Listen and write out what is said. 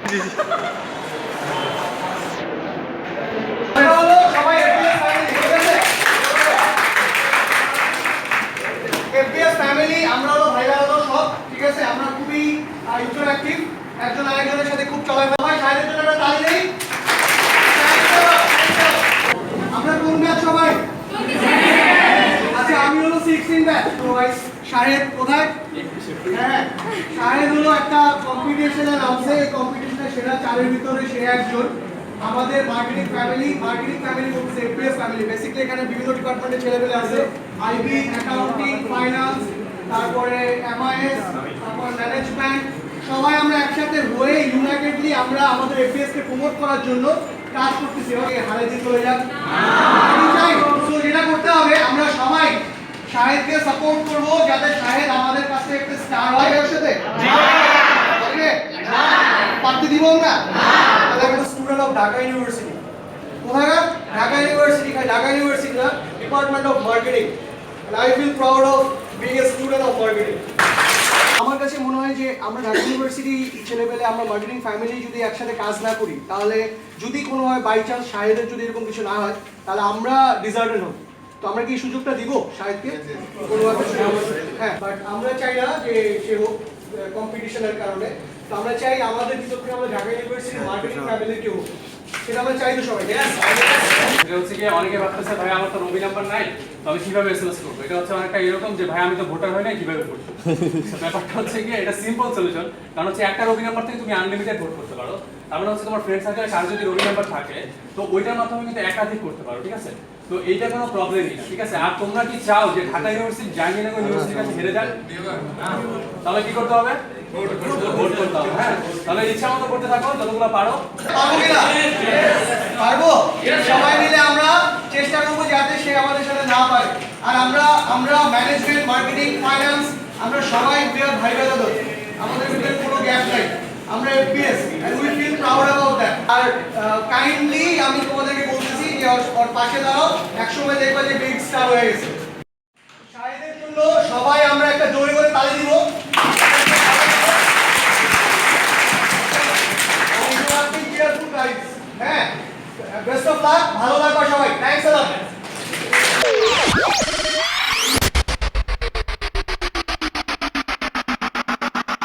FPS family আমরা হলো ভাইরা হলো সব, ঠিক আছে? আমরা খুবই ইন্টারঅ্যাক্টিভ, একজন আরেকজনের সাথে খুব চলাফেরা হয়। সাহেবের জন্য একটা তালি দেই। আমরা কোন ব্যাচ সবাই? আচ্ছা, আমি হলো 16 ব্যাচ। তো ভাই শাহেদ কোথায়? হ্যাঁ, শাহেদ হলো একটা কম্পিটিশনে নামছে। এই কম্পিটিশনে সেরা 4 এর ভিতরে সে একজন। আমাদের মার্কেটিং ফ্যামিলি বলতে এফপিএস ফ্যামিলি। বেসিক্যালি এখানে বিভিন্ন ডিপার্টমেন্টের ছেলেমেয়ে আছে, আইবি, অ্যাকাউন্টিং, ফাইন্যান্স, তারপরে এমআইএস, তারপর ম্যানেজমেন্ট। সবাই আমরা একসাথে হয়ে ইউনাইটেডলি আমরা আমাদের এফপিএস কে প্রমোট করার জন্য কাজ করতেছি। ওকে, হারে দিন চলে যাক। আমি চাই তো যেটা করতে হবে, আমরা সবাই শাহেদকে সাপোর্ট করব যাতে শাহেদ আমাদের কাছে একটা স্টার হয়। এর সাথে ওকে পার্টি দিব আমরা। তাহলে একটা স্টুডেন্ট অফ ঢাকা ইউনিভার্সিটি। কোথায়? ঢাকা ইউনিভার্সিটি। ঢাকা ইউনিভার্সিটি না, department of marketing. I feel proud of being a student of marketing. আমার কাছে মনে হয় যে আমরা ঢাকা ইউনিভার্সিটি ছেলেবেলে আমরা মার্কেটিং ফ্যামিলি যদি একসাথে কাজ না করি, তাহলে যদি কোনো হয় বাই চান্স শাহেদের যদি এরকম কিছু না হয়, তাহলে আমরা ডিজার্টেড হব। তো আমরা কি সুযোগটা দিব শাহেদকে কোনোভাবে? হ্যাঁ, বাট আমরা চাই না যে সে হোক কম্পিটিশনের কারণে। তো আমরা চাই আমাদের ভিতর থেকে আমরা ঢাকা ইউনিভার্সিটির মার্কেটিং ফ্যামিলির কেউ হোক, সেটা আমরা চাই। তো সবাই এটা হচ্ছে কি, অনেকে ভাবতেছে ভাই আমার তো রবি নাম্বার নাই, তো আমি কিভাবে এসএমএস করবো? এটা হচ্ছে অনেকটা এরকম যে ভাই আমি তো ভোটার হই নাই, কিভাবে ভোট করবো? ব্যাপারটা হচ্ছে কি, এটা সিম্পল সলিউশন। কারণ হচ্ছে একটা রবি নাম্বার থেকে তুমি আনলিমিটেড ভোট করতে পারো। তার মানে হচ্ছে তোমার ফ্রেন্ড সার্কেলে কার যদি রবি নাম্বার থাকে, তো ওইটার মাধ্যমে কিন্তু একাধিক করতে পারো, ঠিক আছে? তো এইটা কোনো প্রবলেমই না, ঠিক আছে? আর তোমরা কি চাও যে ঢাকা ইউনিভার্সিটি জাহাঙ্গীরনগর ইউনিভার্সিটির কাছে হেরে যাক? তাহলে কি করতে হবে? ভোট করতে হবে। হ্যাঁ, তাহলে ইচ্ছা মতো করতে থাকো, যতগুলো পারো। পারবো কিনা? পারবো। সবাই মিলে আমরা চেষ্টা করবো যাতে সে আমাদের সাথে না পারে। আর আমরা ম্যানেজমেন্ট, মার্কেটিং, ফাইন্যান্স, আমরা সবাই ভাই দাদা, আমাদের ভিতরে কোনো গ্যাপ নাই। আমরা FPS and we feel proud about that. আর কাইন্ডলি আমি তোমাদেরকে বলতেছি যে ওর পাশে দাঁড়াও, একসময় দেখবা যে বিগ স্টার হয়ে গেছে। শাহেদের জন্য সবাই আমরা একটা জোরে করে তালি দিব। হ্যাঁ, বেস্ট অফ লাক, ভালো লাগবে সবাই। থ্যাঙ্কস।